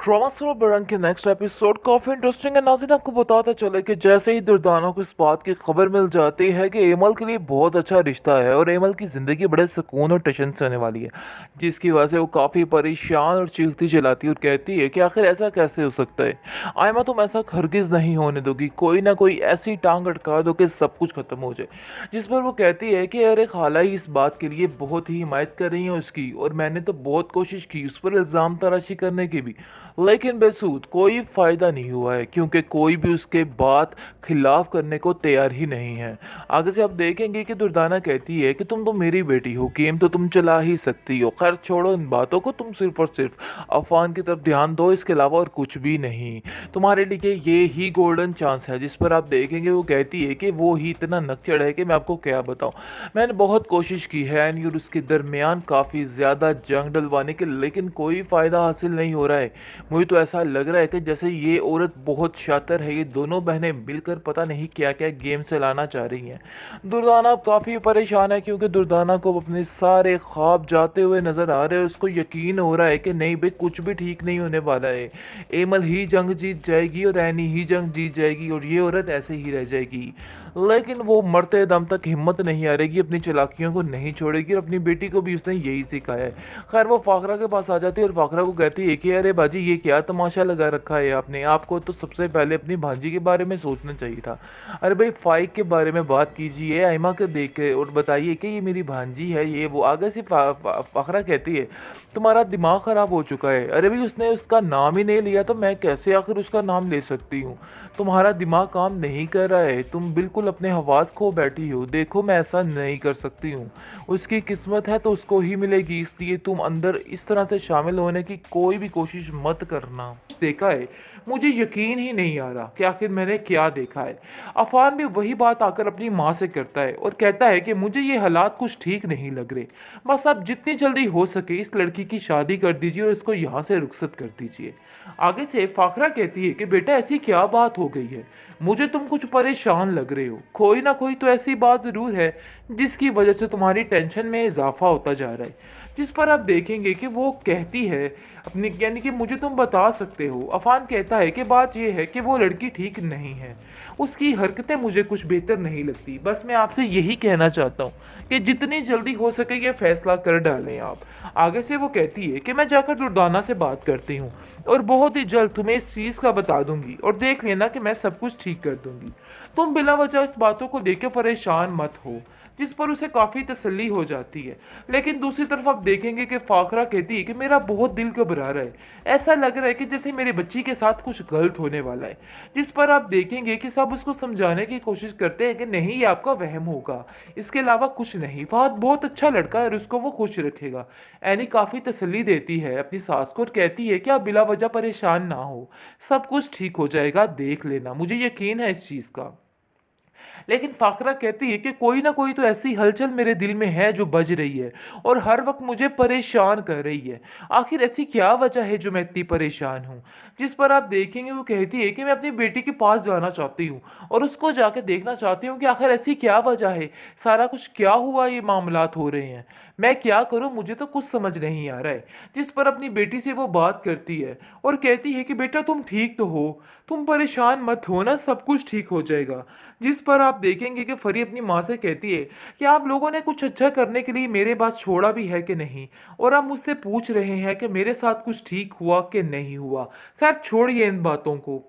Drama star बरंग के next episode काफी interesting है। नाज़रीन, आपको बताता चले कि जैसे ही दुर्दाना को इस बात की खबर मिल जाती है कि एमल के लिए बहुत अच्छा रिश्ता है और एमल की ज़िंदगी बड़े सुकून और टशन से होने वाली है, जिसकी वजह से वो काफ़ी परेशान और चीखती चिल्लाती और कहती है कि आखिर ऐसा कैसे हो सकता है। आयमा, तुम ऐसा हरगिज़ नहीं होने दोगी, कोई ना कोई ऐसी टांग अटका दो कि सब कुछ खत्म हो जाए। जिस पर वो कहती है कि अरे खाला ही इस बात के लिए बहुत ही हिमायत कर रही है उसकी, और मैंने तो बहुत कोशिश की उस पर इल्ज़ाम तराशी करने की भी, लेकिन बेसूद कोई फ़ायदा नहीं हुआ है, क्योंकि कोई भी उसके बात खिलाफ करने को तैयार ही नहीं है। आगे से आप देखेंगे कि दुर्दाना कहती है कि तुम तो मेरी बेटी हो, गेम तो तुम चला ही सकती हो। खैर छोड़ो इन बातों को, तुम सिर्फ और सिर्फ अफवान की तरफ ध्यान दो, इसके अलावा और कुछ भी नहीं। तुम्हारे लिए ये ही गोल्डन चांस है। जिस पर आप देखेंगे वो कहती है कि वो ही इतना नकचड़ है कि मैं आपको क्या बताऊं। मैंने बहुत कोशिश की है एंड और उसके दरमियान काफ़ी ज़्यादा जंग डलवाने की, लेकिन कोई फ़ायदा हासिल नहीं हो रहा है। मुझे तो ऐसा लग रहा है कि जैसे ये औरत बहुत शातिर है, ये दोनों बहनें मिलकर पता नहीं क्या क्या गेम चलाना चाह रही हैं। दुर्दाना अब काफ़ी परेशान है, क्योंकि दुर्दाना को अपने सारे ख्वाब जाते हुए नज़र आ रहे हैं। उसको यकीन हो रहा है कि नहीं भाई, कुछ भी ठीक नहीं होने वाला है। एमल ही जंग जीत जाएगी और एनी ही जंग जीत जाएगी और ये औरत ऐसे ही रह जाएगी। लेकिन वो मरते दम तक हिम्मत नहीं हारेगी, अपनी चालाकियों को नहीं छोड़ेगी और अपनी बेटी को भी उसने यही सिखाया है। खैर वो फाखरा के पास आ जाती है और फाखरा को कहती है कि अरे बाजी, ये क्या तमाशा लगा रखा है आपने, आपको तो सबसे पहले अपनी भांजी के बारे में सोचना चाहिए था। अरे भाई, फाइक के बारे में बात कीजिए आयमा के देख के और बताइए कि ये मेरी भांजी है, ये वो। आगे से फाखरा कहती है तुम्हारा दिमाग ख़राब हो चुका है। अरे भाई, उसने उसका नाम ही नहीं लिया तो मैं कैसे आखिर उसका नाम ले सकती हूँ। तुम्हारा दिमाग काम नहीं कर रहा है, तुम बिल्कुल अपने हवास खो बैठी हो। देखो मैं ऐसा नहीं कर सकती हूँ, उसकी किस्मत है तो उसको ही मिलेगी, इसलिए तुम अंदर इस तरह से शामिल होने की कोई भी कोशिश मत करना। देखा है, मुझे यकीन ही नहीं आ रहा कि आखिर मैंने क्या देखा है। अफान भी वही बात आकर अपनी माँ से करता है और कहता है कि मुझे ये हालात कुछ ठीक नहीं लग रहे, बस आप जितनी जल्दी हो सके इस लड़की की शादी कर दीजिए और इसको यहाँ से रुखसत कर दीजिए। आगे से फाखरा कहती है कि बेटा ऐसी क्या बात हो गई है, मुझे तुम कुछ परेशान लग रहे हो, कोई ना कोई तो ऐसी बात ज़रूर है जिसकी वजह से तुम्हारी टेंशन में इजाफा होता जा रहा है। जिस पर आप देखेंगे कि वो कहती है अपनी, यानी कि मुझे तुम बता सकते हो। अफान कहता है कि बात यह है कि वो लड़की ठीक नहीं है, उसकी हरकतें मुझे कुछ बेहतर नहीं लगती। बस मैं आपसे यही कहना चाहता हूँ कि जितनी जल्दी हो सके ये फैसला कर डालें आप। आगे से वो कहती है कि मैं जाकर दुर्दाना से बात करती हूँ और बहुत ही जल्द तुम्हें इस चीज़ का बता दूंगी और देख लेना कि मैं सब कुछ ठीक कर दूंगी। तुम बिला वजह इस बातों को लेकर परेशान मत हो। जिस पर उसे काफ़ी तसल्ली हो जाती है। लेकिन दूसरी तरफ आप देखेंगे कि फाखरा कहती है कि मेरा बहुत दिल घबरा रहा है, ऐसा लग रहा है कि जैसे मेरे बच्ची के साथ कुछ गलत होने वाला है। जिस पर आप देखेंगे कि सब उसको समझाने की कोशिश करते हैं कि नहीं, ये आपका वहम होगा, इसके अलावा कुछ नहीं, फहद बहुत अच्छा लड़का है और उसको वो खुश रखेगा। एनी काफ़ी तसल्ली देती है अपनी सास को और कहती है कि आप बिला वजह परेशान ना हो, सब कुछ ठीक हो जाएगा, देख लेना, मुझे यकीन है इस चीज़ का। लेकिन फाखरा कहती है कि कोई ना कोई तो ऐसी हलचल मेरे दिल में है जो बज रही है और हर वक्त मुझे परेशान कर रही है। आखिर ऐसी क्या वजह है जो मैं इतनी परेशान हूँ। जिस पर आप देखेंगे वो कहती है कि मैं अपनी बेटी के पास जाना चाहती हूँ और उसको जाके देखना चाहती हूँ कि आखिर ऐसी क्या वजह है, सारा कुछ क्या हुआ, ये मामलात हो रहे हैं, मैं क्या करूँ, मुझे तो कुछ समझ नहीं आ रहा है। जिस पर अपनी बेटी से वो बात करती है और कहती है कि बेटा तुम ठीक तो हो, तुम परेशान मत हो ना, सब कुछ ठीक हो जाएगा। जिस पर आप देखेंगे कि फरी अपनी माँ से कहती है कि आप लोगों ने कुछ अच्छा करने के लिए मेरे पास छोड़ा भी है कि नहीं, और आप मुझसे पूछ रहे हैं कि मेरे साथ कुछ ठीक हुआ कि नहीं हुआ। खैर छोड़िए इन बातों को।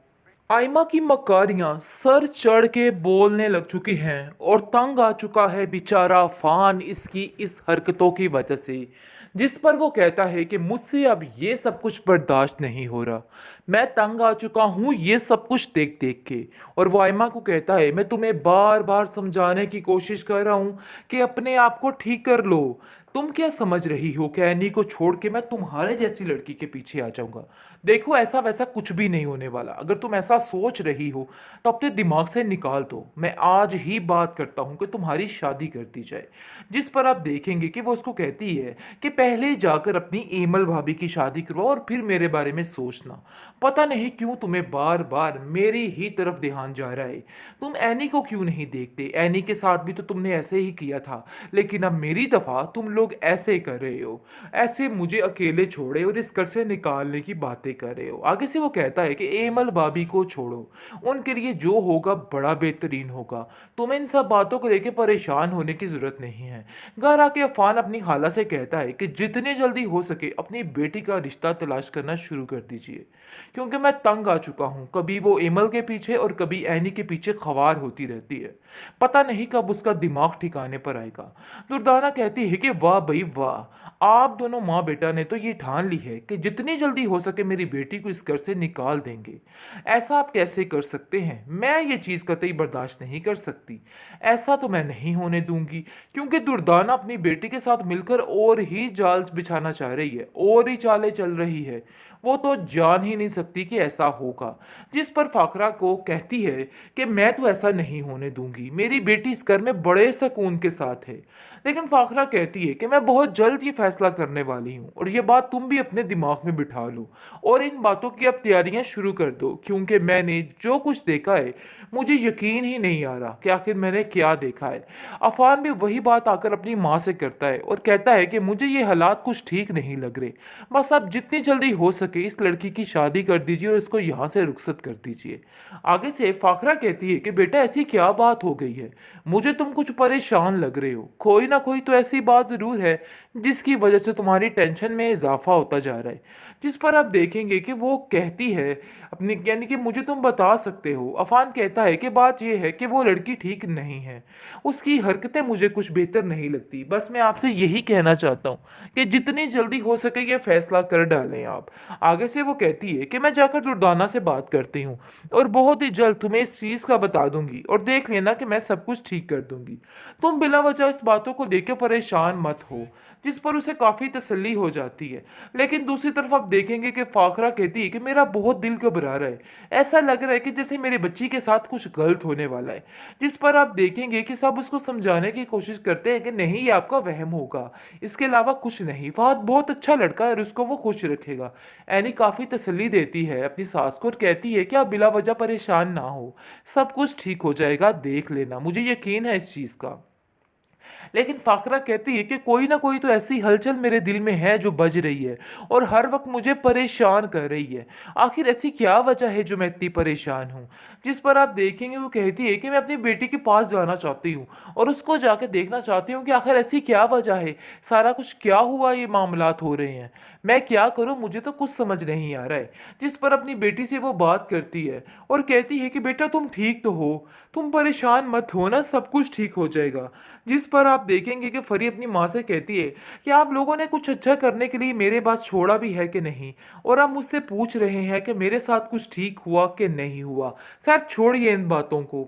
आयमा की मकारियां सर चढ़ के बोलने लग चुकी हैं और तंग आ चुका है बेचारा फान इसकी इस हरकतों की वजह से। जिस पर वो कहता है कि मुझसे अब ये सब कुछ बर्दाश्त नहीं हो रहा, मैं तंग आ चुका हूँ ये सब कुछ देख देख के। और वो आयमा को कहता है मैं तुम्हें बार बार समझाने की कोशिश कर रहा हूँ कि अपने आप को ठीक कर लो, तुम क्या समझ रही हो कि एनी को छोड़ के मैं तुम्हारे जैसी लड़की के पीछे आ जाऊंगा। देखो ऐसा वैसा कुछ भी नहीं होने वाला, अगर तुम ऐसा सोच रही हो तो अपने दिमाग से निकाल दो, मैं आज ही बात करता हूं कि तुम्हारी शादी कर दी जाए। जिस पर आप देखेंगे कि वो उसको कहती है कि पहले जाकर अपनी एमल भाभी की शादी करवाओ और फिर मेरे बारे में सोचना। पता नहीं क्यों तुम्हें बार बार मेरी ही तरफ ध्यान जा रहा है, तुम एनी को क्यों नहीं देखते, एनी के साथ भी तो तुमने ऐसे ही किया था, लेकिन अब मेरी दफा तुम लोग लोग ऐसे कर रहे हो, ऐसे मुझे अकेले छोड़े और इस घर से निकालने की बातें कर रहे हो। आगे से वो कहता है कि एमल भाभी को छोड़ो, उनके लिए जो होगा बड़ा बेहतरीन होगा, तुम्हें इन सब बातों को लेकर परेशान होने की जरूरत नहीं है। घर आके अफान अपनी खाला से कहता है कि जितनी जल्दी हो सके अपनी बेटी का रिश्ता तलाश करना शुरू कर दीजिए, क्योंकि मैं तंग आ चुका हूं। कभी वो एमल के पीछे और कभी एनी के पीछे खवार होती रहती है, पता नहीं कब उसका दिमाग ठिकाने पर आएगा। दुर्दाना कहती है कि वाह भाई वाह, आप दोनों माँ बेटा ने तो ये ठान ली है कि जितनी जल्दी हो सके मेरी बेटी को इस घर से निकाल देंगे। ऐसा आप कैसे कर सकते हैं? मैं ये चीज़ कतई बर्दाश्त नहीं कर सकती। ऐसा तो मैं नहीं होने दूंगी, क्योंकि दुर्दाना अपनी बेटी के साथ मिलकर और ही जाल बिछाना चाह रही है, और ही चालें चल रही है। वो तो जान ही नहीं सकती कि ऐसा होगा। जिस पर फाखरा को कहती है कि मैं तो ऐसा नहीं होने दूंगी, मेरी बेटी इस घर में बड़े सुकून के साथ है। लेकिन फाखरा कहती है कि मैं बहुत जल्द ये फैसला करने वाली हूँ, और ये बात तुम भी अपने दिमाग में बिठा लो और इन बातों की अब तैयारियां शुरू कर दो, क्योंकि मैंने जो कुछ देखा है मुझे यकीन ही नहीं आ रहा कि आखिर मैंने क्या देखा है। अफान भी वही बात आकर अपनी माँ से करता है और कहता है कि मुझे ये हालात कुछ ठीक नहीं लग रहे, बस अब जितनी जल्दी हो सके इस लड़की की शादी कर दीजिए और इसको यहाँ से रुखसत कर दीजिए। आगे से फाखरा कहती है कि बेटा ऐसी क्या बात हो गई है, मुझे तुम कुछ परेशान लग रहे हो, कोई ना कोई तो ऐसी बात जरूर है जिसकी वजह से तुम्हारी टेंशन में इजाफा होता जा रहा है। जिस पर आप देखेंगे कि वो कहती है अपनी, यानी कि मुझे तुम बता सकते हो। अफान कहता है कि बात यह है कि वो लड़की ठीक नहीं है, उसकी हरकतें मुझे कुछ बेहतर नहीं लगती, बस मैं आपसे यही कहना चाहता हूँ कि जितनी जल्दी हो सके ये फैसला कर डालें आप। आगे से वो कहती है कि मैं जाकर दुर्दाना से बात करती हूँ और बहुत ही जल्द तुम्हें इस चीज़ का बता दूंगी, और देख लेना कि मैं सब कुछ ठीक कर दूंगी। तुम बिला वजह इस बातों को लेकर परेशान मत हो। जिस पर उसे काफ़ी तसल्ली हो जाती है। लेकिन दूसरी तरफ आप देखेंगे कि फाखरा कहती है कि मेरा बहुत दिल घबरा रहा है, ऐसा लग रहा है कि जैसे मेरी बच्ची के साथ कुछ गलत होने वाला है। जिस पर आप देखेंगे कि सब उसको समझाने की कोशिश करते हैं कि नहीं, ये आपका वहम होगा, इसके अलावा कुछ नहीं, फहद बहुत अच्छा लड़का है और उसको वो खुश रखेगा। एनी काफ़ी तसल्ली देती है अपनी सास को और कहती है कि आप बिला वजह परेशान ना हो, सब कुछ ठीक हो जाएगा, देख लेना, मुझे यकीन है इस चीज़ का। लेकिन फाखरा कहती है कि कोई ना कोई तो ऐसी हलचल मेरे दिल में है जो बज रही है और हर वक्त मुझे परेशान कर रही है। आखिर ऐसी क्या वजह है जो मैं इतनी परेशान हूँ? जिस पर आप देखेंगे वो कहती है कि मैं अपनी बेटी के पास जाना चाहती हूँ और उसको जाके देखना चाहती हूँ कि आखिर ऐसी क्या वजह है, सारा कुछ क्या हुआ, ये मामलात हो रहे हैं, मैं क्या करूँ, मुझे तो कुछ समझ नहीं आ रहा है। जिस पर अपनी बेटी से वो बात करती है और कहती है कि बेटा तुम ठीक तो हो, तुम परेशान मत हो ना, सब कुछ ठीक हो जाएगा। जिस पर आप देखेंगे कि फरी अपनी माँ से कहती है कि आप लोगों ने कुछ अच्छा करने के लिए मेरे पास छोड़ा भी है कि नहीं, और आप मुझसे पूछ रहे हैं कि मेरे साथ कुछ ठीक हुआ कि नहीं हुआ। खैर छोड़िए इन बातों को,